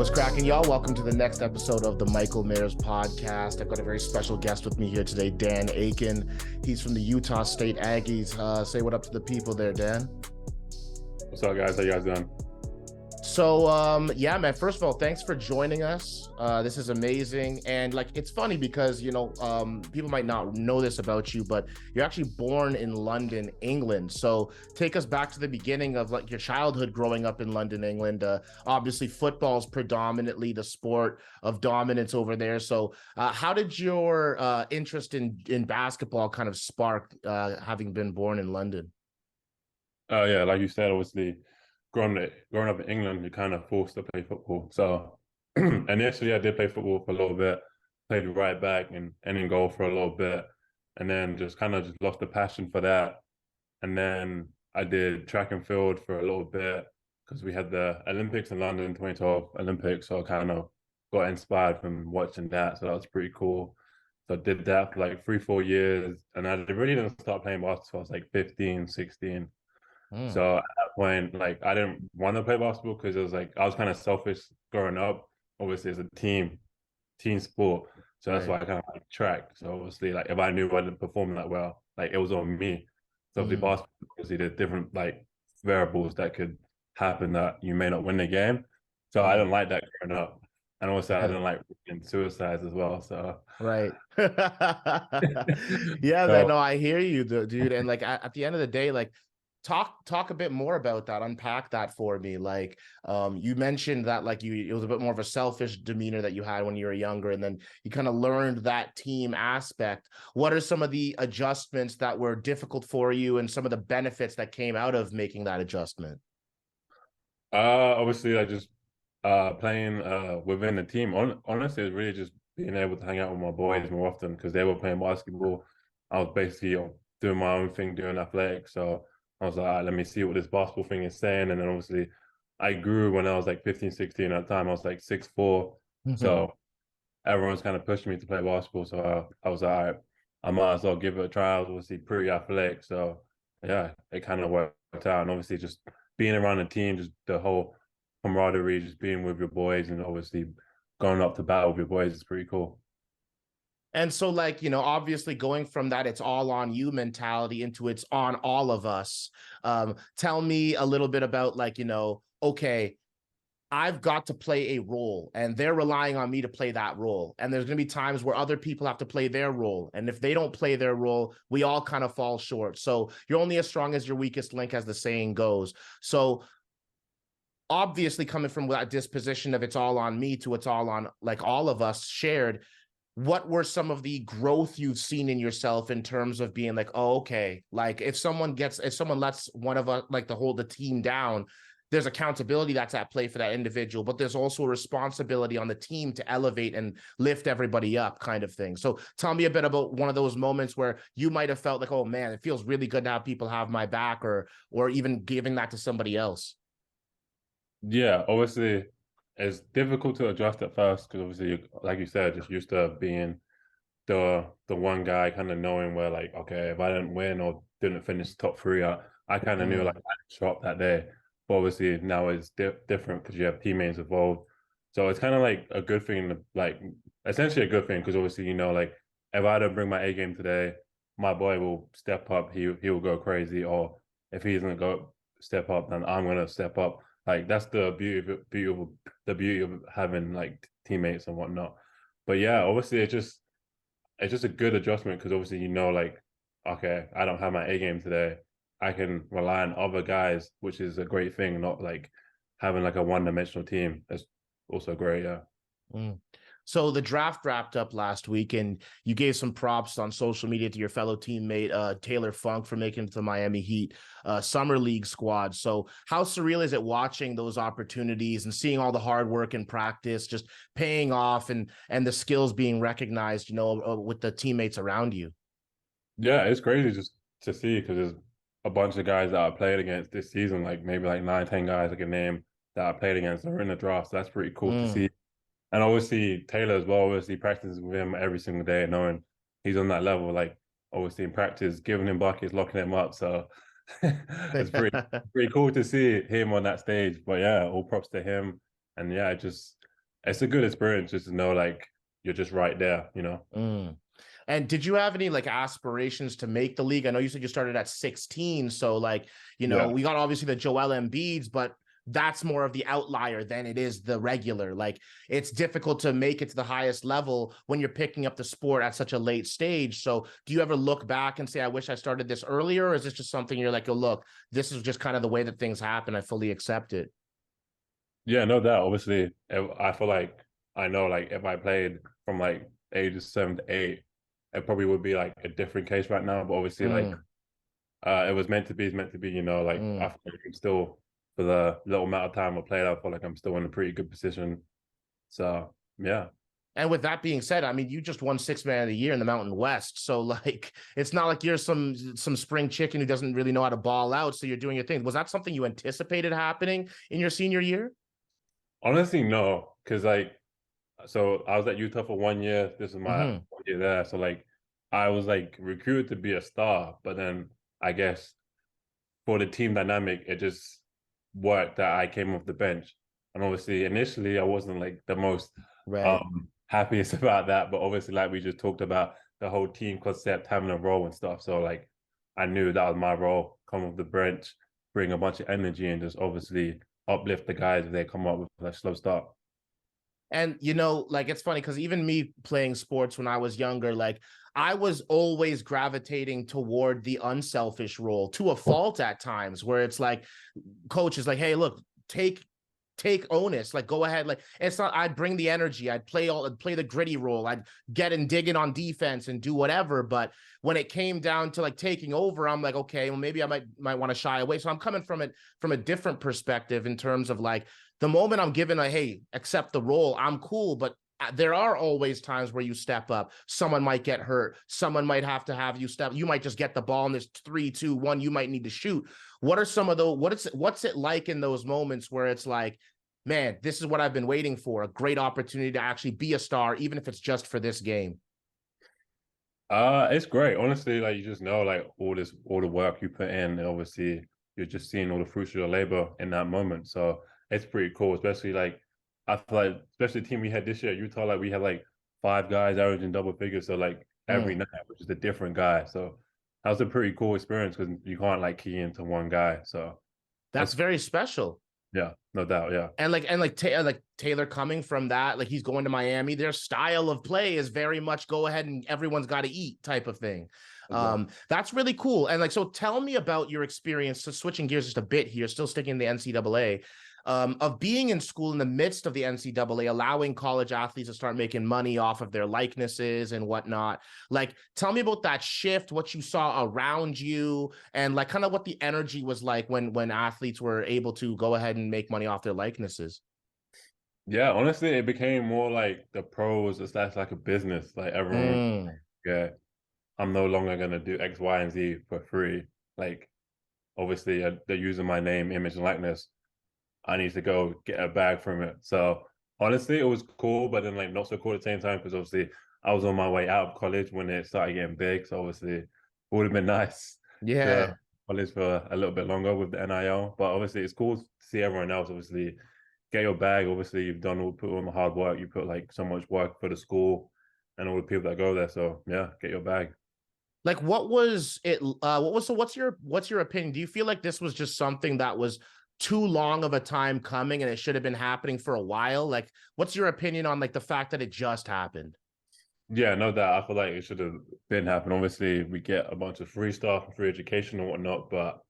what's cracking, y'all? Welcome to the next episode of the Michael Mayers podcast. I've got a very special guest with me here today, Dan Akin. He's from the Utah State Aggies. Say what up to the people there, Dan. What's up, guys? How you guys doing? So, yeah, man, first of all, thanks for joining us. This is amazing. And like, it's funny because, people might not know this about you, but you're actually born in London, England. So take us back to the beginning of like your childhood growing up in London, England. Obviously football is predominantly the sport of dominance over there. So how did your interest in basketball kind of spark, having been born in London? Yeah, like you said, obviously, growing up in England, you're kind of forced to play football. So initially, I did play football for a little bit, played right back and in goal for a little bit, and then just lost the passion for that. And then I did track and field for a little bit because we had the Olympics in London, 2012 Olympics. So I kind of got inspired from watching that. So that was pretty cool. So I did that for like 3-4 years, and I really didn't start playing basketball. I was like 15, 16. So at that point, like I didn't want to play basketball because it was like I was kind of selfish growing up. Obviously, it's a team sport. So that's why I kind of like track. So obviously, like if I knew I didn't perform that well, like it was on me. So obviously, basketball, obviously, there's different like variables that could happen that you may not win the game. So I didn't like that growing up. And also I didn't like suicides as well. So Right. Yeah, man, no, I hear you, dude. And like at the end of the day, like talk a bit more about that, unpack that for me. Like you mentioned that like it was a bit more of a selfish demeanor that you had when you were younger, and then you kind of learned that team aspect. What are some of the adjustments that were difficult for you and some of the benefits that came out of making that adjustment? Obviously, I just playing within the team. Honestly, it's really just being able to hang out with my boys more often because they were playing basketball. I was basically doing my own thing, doing athletics. So I was like, all right, let me see what this basketball thing is saying. And then obviously I grew when I was like 15, 16 at the time. I was like 6'4". So everyone's kind of pushing me to play basketball. So I was like, all right, I might as well give it a try. I was obviously pretty athletic. So yeah, it kind of worked out. And obviously just being around the team, just the whole camaraderie, just being with your boys and obviously going up to battle with your boys is pretty cool. And so, like, obviously going from that it's all on you mentality into it's on all of us. Tell me a little bit about like, okay, I've got to play a role and they're relying on me to play that role. And there's going to be times where other people have to play their role. And if they don't play their role, we all kind of fall short. So you're only as strong as your weakest link, as the saying goes. So obviously coming from that disposition of it's all on me to it's all on like all of us shared, what were some of the growth you've seen in yourself in terms of being like, oh, okay, like if someone lets one of us, like the team down, there's accountability that's at play for that individual, but there's also a responsibility on the team to elevate and lift everybody up, kind of thing. So tell me a bit about one of those moments where you might have felt like, oh man, it feels really good to have people have my back, or even giving that to somebody else. Yeah, obviously it's difficult to adjust at first because obviously, like you said, just used to being the one guy, kind of knowing where like, okay, if I didn't win or didn't finish top three, I kind of knew like I didn't show up that day. But obviously now it's different because you have teammates involved. So it's kind of like a good thing, like essentially a good thing because obviously, like if I don't bring my A game today, my boy will step up. He will go crazy. Or if he doesn't go step up, then I'm gonna step up. Like that's the beauty of having like teammates and whatnot. But yeah, obviously it's just a good adjustment because obviously like, okay, I don't have my A game today. I can rely on other guys, which is a great thing, not like having like a one-dimensional team. That's also great, yeah. So the draft wrapped up last week, and you gave some props on social media to your fellow teammate Taylor Funk for making it to the Miami Heat Summer League squad. So how surreal is it watching those opportunities and seeing all the hard work and practice just paying off, and the skills being recognized, with the teammates around you? Yeah, it's crazy just to see because there's a bunch of guys that I played against this season, like maybe like 9, 10 guys I can name that I played against that are in the draft. So that's pretty cool to see. And obviously Taylor as well, obviously practices with him every single day, knowing he's on that level, like obviously in practice, giving him buckets, locking him up. So it's pretty cool to see him on that stage. But yeah, all props to him. And yeah, just it's a good experience just to know like you're just right there, you know. Mm. And did you have any like aspirations to make the league? I know you said you started at 16. So like, Yeah. we got obviously the Joel Embiids, but that's more of the outlier than it is the regular. Like it's difficult to make it to the highest level when you're picking up the sport at such a late stage. So do you ever look back and say, I wish I started this earlier? Or is this just something you're like, oh, look, this is just kind of the way that things happen. I fully accept it. Yeah, no doubt. Obviously, I feel like I know like if I played from like ages 7 to 8, it probably would be like a different case right now. But obviously, like Mm, it was meant to be, it's meant to be, you know, like I mm. feel like I'm still for the little amount of time I played, I feel like I'm still in a pretty good position. So yeah. And with that being said, I mean, you just won sixth man of the year in the Mountain West. So like, it's not like you're some spring chicken who doesn't really know how to ball out. So you're doing your thing. Was that something you anticipated happening in your senior year? Honestly, no, because like so I was at Utah for 1 year. This is my Mm-hmm. 1 year there. So like I was like recruited to be a star, but then I guess for the team dynamic, it just worked that I came off the bench. And obviously, initially, I wasn't like the most Right. happiest about that. But obviously, like we just talked about the whole team concept, having a role and stuff. So like, I knew that was my role. Come off the bench, bring a bunch of energy, and just obviously uplift the guys if they come up with a slow start. And like it's funny because even me playing sports when I was younger, like I was always gravitating toward the unselfish role to a fault at times where it's like coach is like, hey, look, take onus, like go ahead. Like it's not I'd bring the energy, I'd play the gritty role, I'd get and dig in on defense and do whatever. But when it came down to like taking over, I'm like, okay, well, maybe I might want to shy away. So I'm coming from it from a different perspective in terms of like the moment I'm given a hey, accept the role, I'm cool. But there are always times where you step up. Someone might get hurt. Someone might have to have you step. You might just get the ball and there's 3, 2, 1. You might need to shoot. What are some of those? What's it like in those moments where it's like, man, this is what I've been waiting for, a great opportunity to actually be a star, even if it's just for this game. It's great. Honestly, like you just know like all the work you put in, and obviously you're just seeing all the fruits of your labor in that moment. So it's pretty cool, especially like I feel like especially the team we had this year at Utah, like we had like 5 guys averaging double figures. So like every Mm, night was just a different guy. So that was a pretty cool experience because you can't like key into one guy. So that's it's very special. yeah, no doubt. Yeah. And like Taylor coming from that, like he's going to Miami. Their style of play is very much go ahead and everyone's got to eat type of thing. Exactly. That's really cool. And like, so tell me about your experience. So switching gears just a bit here, still sticking in the NCAA. Of being in school in the midst of the NCAA, allowing college athletes to start making money off of their likenesses and whatnot. Like, tell me about that shift, what you saw around you, and like kind of what the energy was like when athletes were able to go ahead and make money off their likenesses. Yeah, honestly, it became more like the pros. It's like a business. Like everyone, Mm. yeah, I'm no longer gonna do X, Y, and Z for free. Like obviously they're using my name, image, and likeness. I need to go get a bag from it. So honestly, it was cool, but then like not so cool at the same time because obviously I was on my way out of college when it started getting big. So obviously it would have been nice to Yeah. college for a little bit longer with the NIL. But obviously it's cool to see everyone else obviously get your bag. Obviously you've put all the hard work. You put like so much work for the school and all the people that go there. So yeah, get your bag. Like what was it what's your opinion? Do you feel like this was just something that was too long of a time coming and it should have been happening for a while? Like what's your opinion on like the fact that it just happened? Yeah, no doubt. I feel like it should have been happening. Obviously, we get a bunch of free stuff, free education and whatnot, but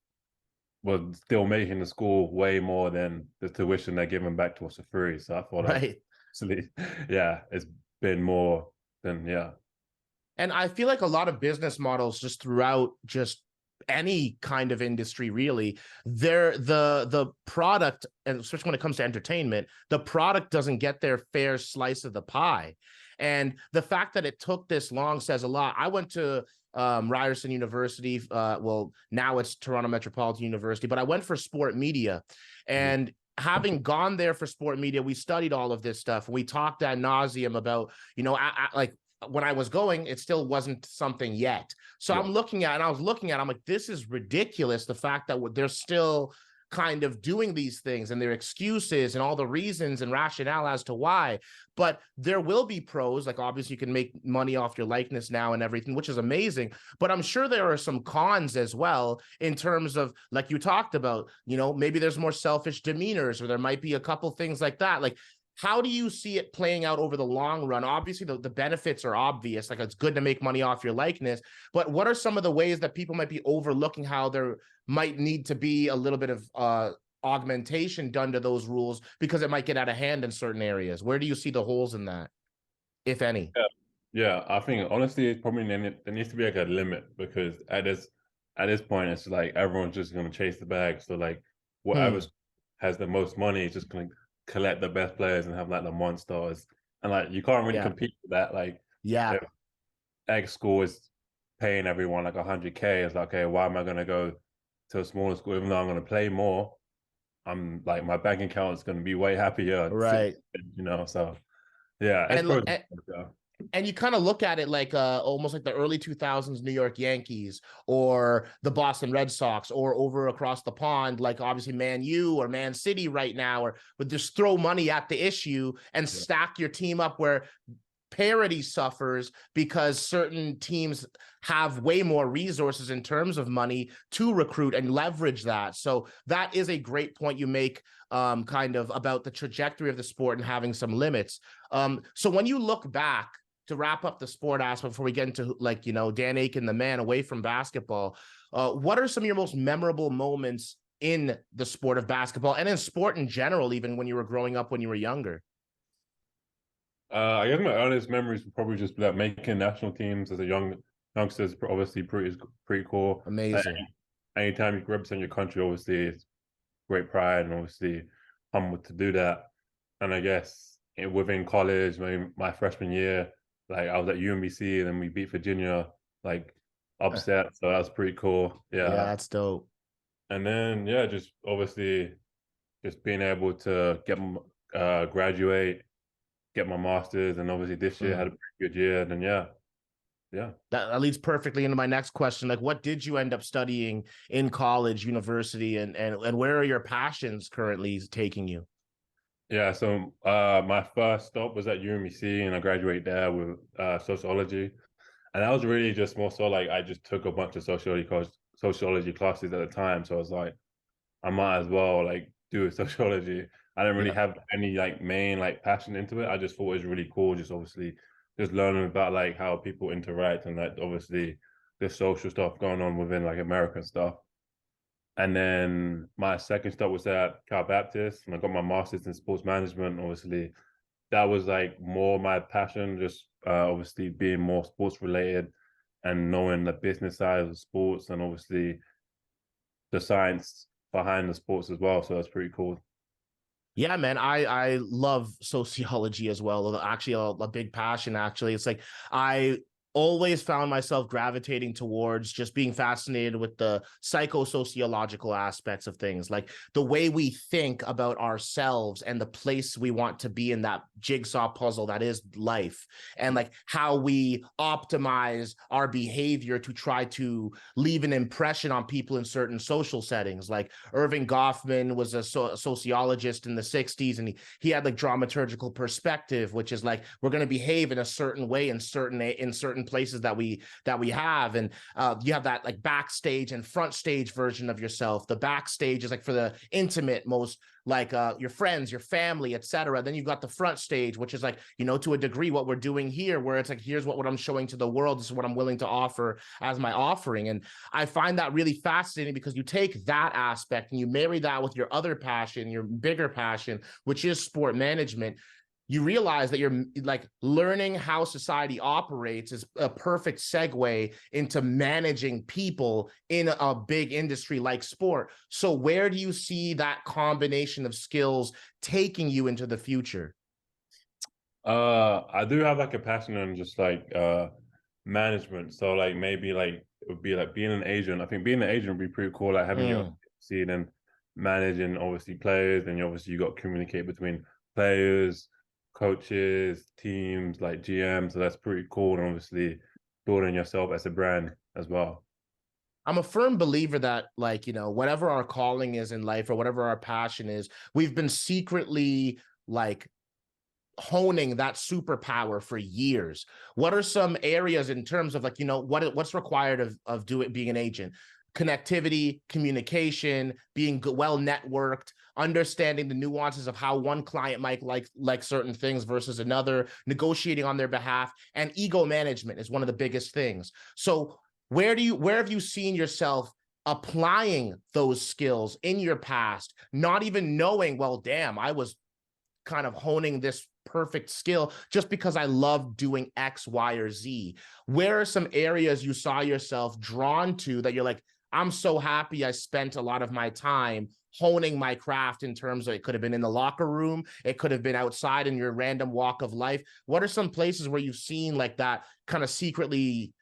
we're still making the school way more than the tuition they're giving back to us for free. So I feel like, Right. actually, yeah, it's been more than yeah, And I feel like a lot of business models just throughout just any kind of industry really, they're the product, and especially when it comes to entertainment, the product doesn't get their fair slice of the pie. And the fact that it took this long says a lot. I went to Ryerson University. Well, now it's Toronto Metropolitan University, but I went for sport media. And having gone there for sport media, we studied all of this stuff. We talked ad nauseum about, like when I was going, it still wasn't something yet. So yeah, I was looking at, I'm like, this is ridiculous. The fact that there's still kind of doing these things and their excuses and all the reasons and rationale as to why. But there will be pros. Like, obviously you can make money off your likeness now and everything, which is amazing. But I'm sure there are some cons as well, in terms of, like you talked about, you know, maybe there's more selfish demeanors, or there might be a couple things like that. Like, how do you see it playing out over the long run? Obviously, the benefits are obvious. Like, it's good to make money off your likeness. But what are some of the ways that people might be overlooking how there might need to be a little bit of augmentation done to those rules, because it might get out of hand in certain areas? Where do you see the holes in that, if any? Yeah, I think honestly, it's probably there needs to be like a limit, because at this point, it's like everyone's just gonna chase the bag. So like whatever has the most money is just gonna collect the best players and have like the monsters, and like you can't really Yeah. compete with that. Like Yeah. if X school is paying everyone like 100K, it's like, okay, why am I gonna go to a smaller school even though I'm gonna play more? I'm like, my bank account is gonna be way happier, Right. you know. So yeah, it's And probably and you kind of look at it like almost like the early 2000s New York Yankees, or the Boston Red Sox, or over across the pond, like obviously Man U or Man City right now, or would just throw money at the issue and stack your team up where parity suffers, because certain teams have way more resources in terms of money to recruit and leverage that. So that is a great point you make, kind of about the trajectory of the sport and having some limits. So when you look back, to wrap up the sport aspect before we get into, like, you know, Dan Akin, the man, away from basketball, what are some of your most memorable moments in the sport of basketball, and in sport in general, even when you were growing up, when you were younger? I guess my earliest memories would probably just be like making national teams as a youngster is obviously pretty cool. Like, Amazing. anytime you represent your country, obviously it's great pride, and obviously humbled to do that. And I guess within college, maybe my freshman year, like I was at UMBC and then we beat Virginia, like upset. So that was pretty cool. Yeah, Yeah. that's dope. And then yeah, just obviously just being able to graduate, get my master's, and obviously this year had a pretty good year. And then yeah. That leads perfectly into my next question. Like, what did you end up studying in college, university, and where are your passions currently taking you? Yeah, so my first stop was at UMBC, and I graduated there with sociology. And that was really just more so like I just took a bunch of sociology classes at the time. So I was like, I might as well like do sociology. I didn't really Yeah. have any like main like passion into it. I just thought it was really cool, just obviously just learning about like how people interact, and like obviously the social stuff going on within like American stuff. And then my second stop was at Cal Baptist, and I got my master's in sports management. Obviously, that was like more my passion, just obviously being more sports related and knowing the business side of sports, and obviously the science behind the sports as well. So that's pretty cool. Yeah, man, I love sociology as well. Actually, a big passion. Actually, it's like I always found myself gravitating towards just being fascinated with the psychosociological aspects of things, like the way we think about ourselves and the place we want to be in that jigsaw puzzle that is life, and like how we optimize our behavior to try to leave an impression on people in certain social settings. Like Irving Goffman was a sociologist in the 60s, and he had like dramaturgical perspective, which is like we're going to behave in a certain way in certain places that we have. And you have that like backstage and front stage version of yourself. The backstage is like for the intimate, most like your friends, your family, etc. Then you've got the front stage, which is like, you know, to a degree what we're doing here, where it's like, here's what I'm showing to the world. This is what I'm willing to offer as my offering. And I find that really fascinating, because you take that aspect and you marry that with your other passion, your bigger passion, which is sport management. You realize that you're like learning how society operates is a perfect segue into managing people in a big industry like sport. So where do you see that combination of skills taking you into the future? I do have like a passion in just like management. So like maybe like it would be like being an agent. I think being an agent would be pretty cool, like having your seat and managing obviously players, and you got to communicate between players, coaches, teams, like GM. So that's pretty cool, and obviously building yourself as a brand as well. I'm a firm believer that, like, whatever our calling is in life or whatever our passion is, we've been secretly like honing that superpower for years. What are some areas in terms of, like, what's required of being an agent? Connectivity, communication, being well networked, understanding the nuances of how one client might like certain things versus another, negotiating on their behalf, and ego management is one of the biggest things. So where have you seen yourself applying those skills in your past, not even knowing, well, damn, I was kind of honing this perfect skill just because I love doing X, Y, or Z? Where are some areas you saw yourself drawn to that you're like, I'm so happy I spent a lot of my time honing my craft, in terms of, it could have been in the locker room, it could have been outside in your random walk of life. What are some places where you've seen like that kind of secretly,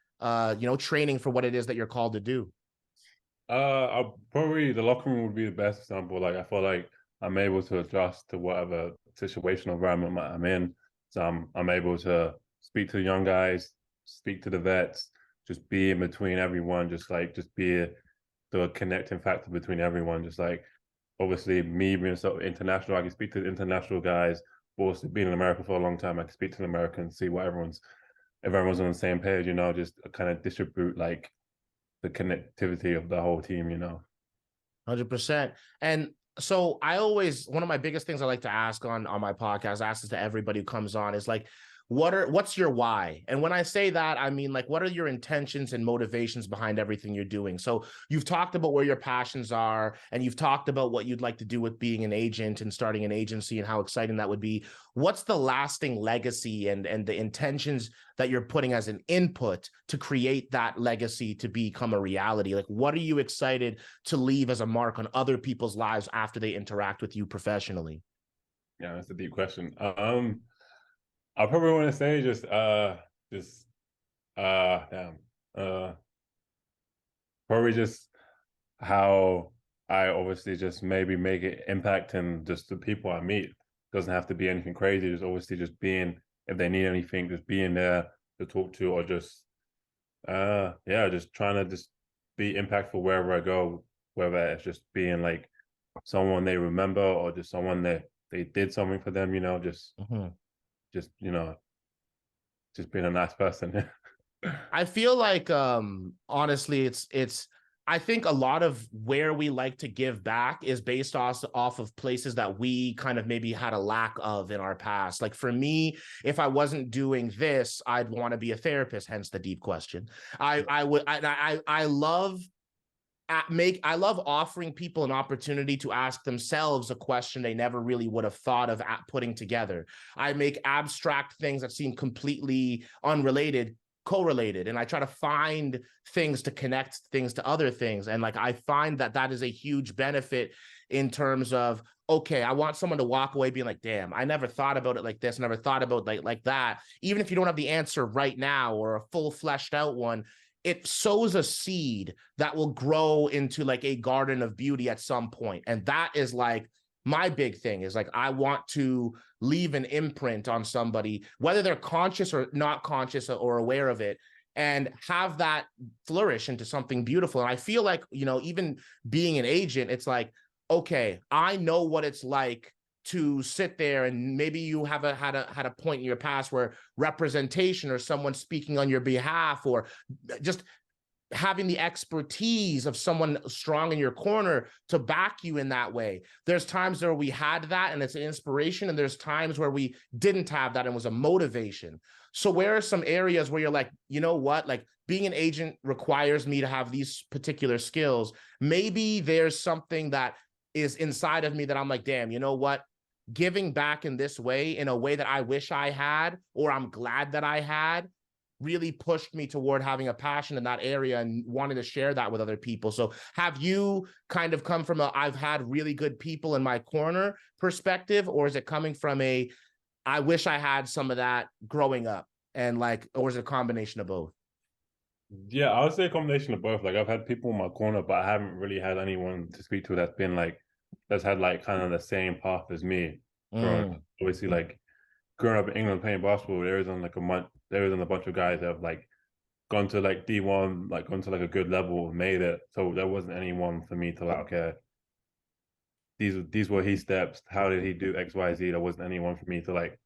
training for what it is that you're called to do? I'll probably the locker room would be the best example. Like I feel like I'm able to adjust to whatever situational environment I'm in. So I'm able to speak to the young guys, speak to the vets, just be in between everyone, just be the connecting factor between everyone. Just like obviously me being so international, I can speak to the international guys. But also being in America for a long time, I can speak to the Americans, see what if everyone's on the same page, just kind of distribute like the connectivity of the whole team. 100%. And so one of my biggest things I like to ask on my podcast, ask this to everybody who comes on, is like, what's your why? And when I say that, I mean, like, what are your intentions and motivations behind everything you're doing? So you've talked about where your passions are, and you've talked about what you'd like to do with being an agent and starting an agency and how exciting that would be. What's the lasting legacy and the intentions that you're putting as an input to create that legacy to become a reality? Like, what are you excited to leave as a mark on other people's lives after they interact with you professionally? Yeah, that's a deep question. I probably want to say damn, uh, probably just how I obviously just maybe make an impact in just the people I meet. Doesn't have to be anything crazy. Just obviously just being, if they need anything, just being there to talk to, or just trying to just be impactful wherever I go, whether it's just being like someone they remember or just someone that they did something for them, Mhm. just just being a nice person. I feel like, honestly, it's I think a lot of where we like to give back is based off of places that we kind of maybe had a lack of in our past. Like for me, if I wasn't doing this, I'd want to be a therapist, hence the deep question. I love I love offering people an opportunity to ask themselves a question they never really would have thought of putting together. I make abstract things that seem completely unrelated correlated, and I try to find things to connect things to other things. And like, I find that is a huge benefit in terms of, okay, I want someone to walk away being like, damn, I never thought about it like this, never thought about like that. Even if you don't have the answer right now or a full fleshed out one, it sows a seed that will grow into like a garden of beauty at some point. And that is like my big thing, is like, I want to leave an imprint on somebody, whether they're conscious or not conscious or aware of it, and have that flourish into something beautiful. And I feel like, even being an agent, it's like, okay, I know what it's like to sit there, and maybe you have had a point in your past where representation or someone speaking on your behalf, or just having the expertise of someone strong in your corner to back you in that way. There's times where we had that and it's an inspiration, and there's times where we didn't have that and was a motivation. So where are some areas where you're like, you know what, like, being an agent requires me to have these particular skills. Maybe there's something that is inside of me that I'm like, damn, you know what, giving back in this way, in a way that I wish I had, or I'm glad that I had, really pushed me toward having a passion in that area and wanting to share that with other people. So have you kind of come from a, I've had really good people in my corner perspective, or is it coming from a, I wish I had some of that growing up, and like, or is it a combination of both? Yeah, I would say a combination of both. Like I've had people in my corner, but I haven't really had anyone to speak to that's had like kind of the same path as me. Growing Mm. obviously like growing up in England playing basketball, there isn't a bunch of guys that have like gone to like D1, like gone to like a good level, made it. So there wasn't anyone for me to like, okay, these were his steps. How did he do X, Y, Z? There wasn't anyone for me to like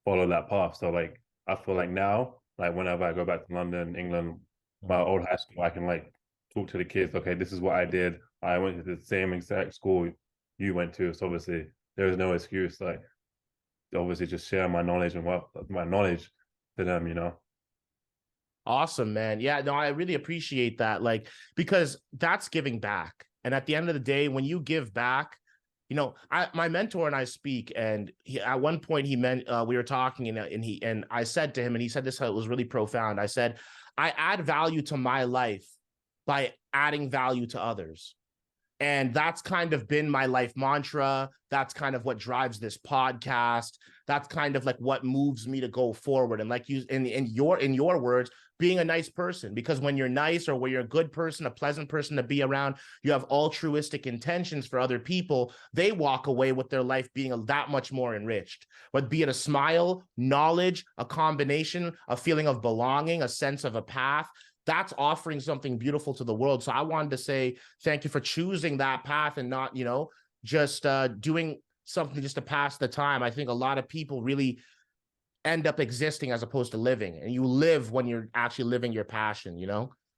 follow that path. So like I feel like now, like whenever I go back to London, England, my Mhm. old high school, I can like talk to the kids. Okay, this is what I did. I went to the same exact school you went to. So obviously there is no excuse. Like obviously just share my knowledge and what my knowledge to them. You know. Awesome, man. Yeah, no, I really appreciate that. Like, because that's giving back. And at the end of the day, when you give back, my mentor and I speak, and at one point he meant we were talking, and I said to him, and he said this, it was really profound. I said, I add value to my life by adding value to others. And that's kind of been my life mantra. That's kind of what drives this podcast. That's kind of like what moves me to go forward. And like you, in your words, being a nice person, because when you're nice, or when you're a good person, a pleasant person to be around, you have altruistic intentions for other people, they walk away with their life being that much more enriched. But be it a smile, knowledge, a combination, a feeling of belonging, a sense of a path, that's offering something beautiful to the world. So I wanted to say thank you for choosing that path, and not, just doing something just to pass the time. I think a lot of people really end up existing as opposed to living, and you live when you're actually living your passion.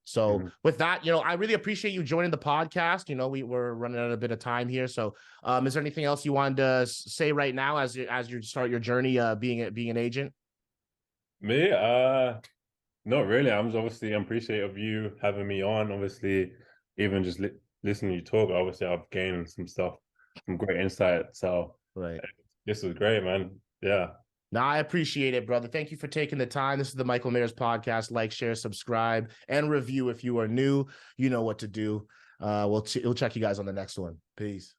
So Mm-hmm. with that, I really appreciate you joining the podcast. We're running out a bit of time here. So is there anything else you wanted to say right now as you start your journey being an agent? Me, not really. I'm just obviously appreciative of you having me on. Obviously, even just listening to you talk, obviously I've gained some stuff, some great insight. So Right. this was great, man. Yeah. No, I appreciate it, brother. Thank you for taking the time. This is the Michael Mayers podcast. Like, share, subscribe, and review if you are new. You know what to do. We'll check you guys on the next one. Peace.